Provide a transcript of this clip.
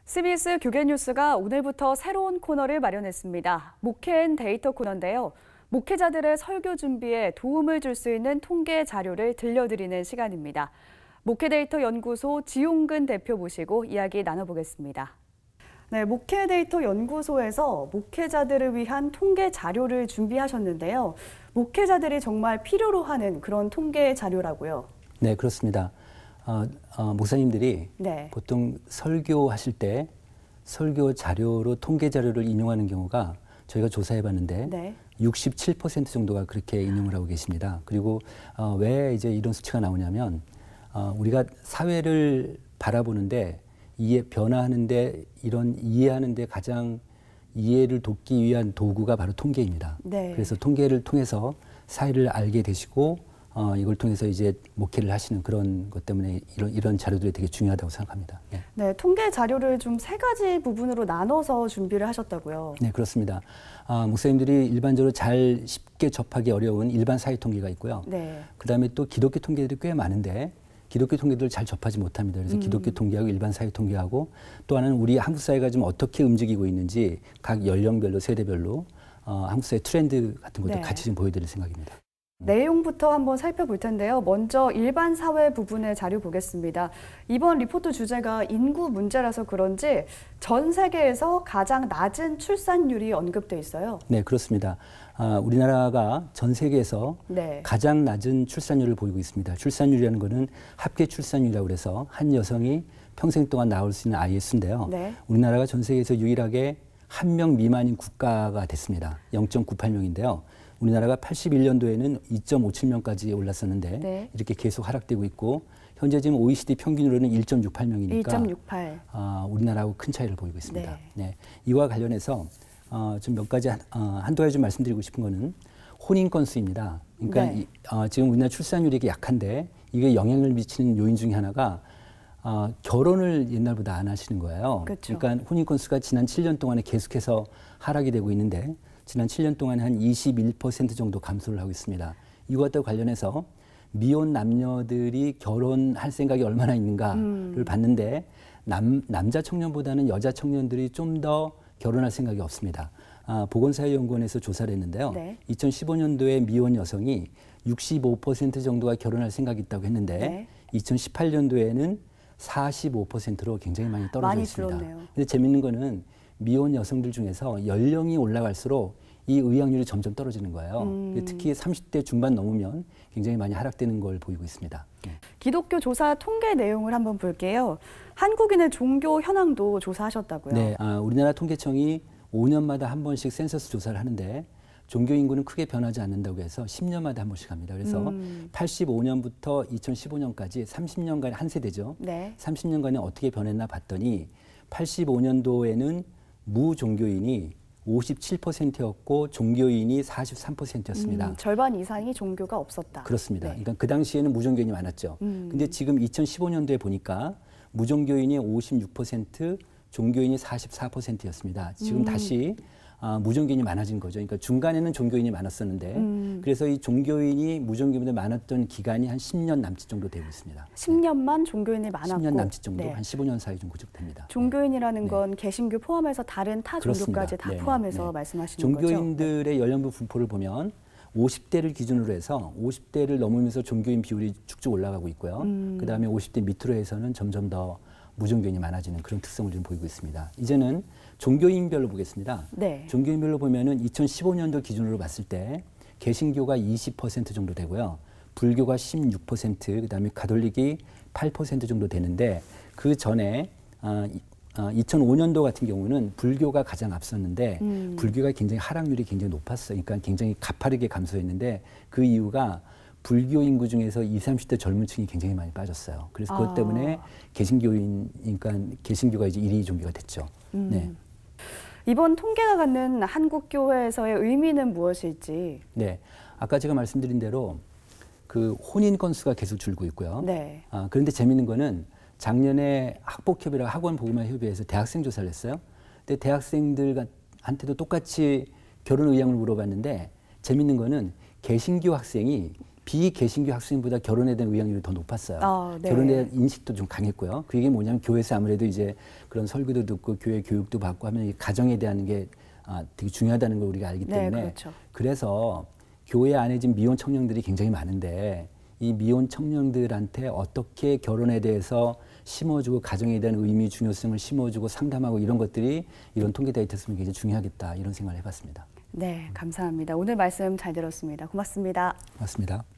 CBS 교계뉴스가 오늘부터 새로운 코너를 마련했습니다. 목회앤데이터 코너인데요. 목회자들의 설교 준비에 도움을 줄 수 있는 통계 자료를 들려드리는 시간입니다. 목회데이터 연구소 지용근 대표 모시고 이야기 나눠보겠습니다. 네, 목회데이터 연구소에서 목회자들을 위한 통계 자료를 준비하셨는데요. 목회자들이 정말 필요로 하는 그런 통계 자료라고요. 네, 그렇습니다. 목사님들이 보통 설교하실 때 설교 자료로 통계 자료를 인용하는 경우가 저희가 조사해 봤는데 67% 정도가 그렇게 인용을 하고 계십니다. 그리고 왜 이제 이런 수치가 나오냐면 우리가 사회를 바라보는데 변화하는데 이런 이해하는데 가장 이해를 돕기 위한 도구가 바로 통계입니다. 그래서 통계를 통해서 사회를 알게 되시고 이걸 통해서 이제 목회를 하시는 그런 것 때문에 이런 자료들이 되게 중요하다고 생각합니다. 네, 통계 자료를 좀 세 가지 부분으로 나눠서 준비를 하셨다고요. 네, 그렇습니다. 목사님들이 일반적으로 잘 쉽게 접하기 어려운 일반 사회 통계가 있고요. 그다음에 또 기독교 통계들이 꽤 많은데 기독교 통계들을 잘 접하지 못합니다. 그래서 기독교 통계하고 일반 사회 통계하고 또 하나는 우리 한국 사회가 좀 어떻게 움직이고 있는지 각 연령별로 세대별로 한국 사회 트렌드 같은 것도 같이 좀 보여드릴 생각입니다. 내용부터 한번 살펴볼 텐데요. 먼저 일반 사회 부분의 자료 보겠습니다. 이번 리포트 주제가 인구 문제라서 그런지 전 세계에서 가장 낮은 출산율이 언급돼 있어요. 네, 그렇습니다. 우리나라가 전 세계에서 가장 낮은 출산율을 보이고 있습니다. 출산율이라는 것은 합계 출산율이라고 해서 한 여성이 평생 동안 낳을 수 있는 아이의 수인데요. 우리나라가 전 세계에서 유일하게 1명 미만인 국가가 됐습니다. 0.98명인데요. 우리나라가 81년도에는 2.57명까지 올랐었는데 이렇게 계속 하락되고 있고 현재 지금 OECD 평균으로는 1.68명이니까 1.68. 우리나라하고 큰 차이를 보이고 있습니다. 이와 관련해서 좀 몇 가지 한두 가지 좀 말씀드리고 싶은 거는 혼인 건수입니다. 그러니까 지금 우리나라 출산율이 약한데 이게 영향을 미치는 요인 중에 하나가 결혼을 옛날보다 안 하시는 거예요. 그러니까 혼인 건수가 지난 7년 동안에 계속해서 하락이 되고 있는데 지난 7년 동안 한 21% 정도 감소를 하고 있습니다. 이것과 관련해서 미혼 남녀들이 결혼할 생각이 얼마나 있는가를 봤는데 남자 청년보다는 여자 청년들이 좀 더 결혼할 생각이 없습니다. 보건사회연구원에서 조사를 했는데요. 2015년도에 미혼 여성이 65% 정도가 결혼할 생각이 있다고 했는데 2018년도에는 45%로 굉장히 많이 떨어져 있습니다. 근데 재밌는 거는 미혼 여성들 중에서 연령이 올라갈수록 이 의학률이 점점 떨어지는 거예요. 특히 30대 중반 넘으면 굉장히 많이 하락되는 걸 보이고 있습니다. 기독교 조사 통계 내용을 한번 볼게요. 한국인의 종교 현황도 조사하셨다고요? 네, 우리나라 통계청이 5년마다 한 번씩 센서스 조사를 하는데 종교 인구는 크게 변하지 않는다고 해서 10년마다 한 번씩 합니다. 그래서 85년부터 2015년까지 30년간 한 세대죠. 30년간에 어떻게 변했나 봤더니 85년도에는 무종교인이 57%였고 종교인이 43%였습니다. 절반 이상이 종교가 없었다. 그렇습니다. 그러니까 그 당시에는 무종교인이 많았죠. 근데 지금 2015년도에 보니까 무종교인이 56%, 종교인이 44%였습니다. 지금 다시 무종교인이 많아진 거죠. 그러니까 중간에는 종교인이 많았었는데 그래서 이 종교인이 무종교인보다 많았던 기간이 한 10년 남짓 정도 되고 있습니다. 10년만 종교인이 많았고 10년 남짓 정도, 한 15년 사이 좀 구축됩니다. 종교인이라는 건 개신교 포함해서 다른 타 종교까지 다 포함해서 말씀하시는 거죠? 종교인들의 연령부 분포를 보면 50대를 기준으로 해서 50대를 넘으면서 종교인 비율이 쭉쭉 올라가고 있고요. 그다음에 50대 밑으로 해서는 점점 더 무종교인이 많아지는 그런 특성을 좀 보이고 있습니다. 이제는 종교인별로 보겠습니다. 종교인별로 보면은 2015년도 기준으로 봤을 때 개신교가 20% 정도 되고요. 불교가 16%, 그다음에 가톨릭이 8% 정도 되는데 그 전에 2005년도 같은 경우는 불교가 가장 앞섰는데 불교가 굉장히 하락률이 굉장히 높았어요. 그러니까 굉장히 가파르게 감소했는데 그 이유가 불교 인구 중에서 20, 30대 젊은 층이 굉장히 많이 빠졌어요. 그래서 그것 때문에 개신교가 이제 1위 종교가 됐죠. 이번 통계가 갖는 한국교회에서의 의미는 무엇일지. 네, 아까 제가 말씀드린 대로 그 혼인 건수가 계속 줄고 있고요. 그런데 재미있는 거는 작년에 학복협의랑 학원보건협의회에서 대학생 조사를 했어요. 근데 대학생들한테도 똑같이 결혼 의향을 물어봤는데 재미있는 거는 개신교 학생이 비개신교 학생보다 결혼에 대한 의향률이 더 높았어요. 네. 결혼에 대한 인식도 좀 강했고요. 그 얘기 뭐냐면 교회에서 아무래도 이제 그런 설교도 듣고 교회 교육도 받고 하면 이 가정에 대한 게 되게 중요하다는 걸 우리가 알기 때문에 그렇죠. 그래서 교회 안에 지금 미혼 청년들이 굉장히 많은데 이 미혼 청년들한테 어떻게 결혼에 대해서 심어주고 가정에 대한 의미, 중요성을 심어주고 상담하고 이런 것들이 이런 통계 데이터였으면 굉장히 중요하겠다 이런 생각을 해봤습니다. 네, 감사합니다. 오늘 말씀 잘 들었습니다. 고맙습니다. 고맙습니다.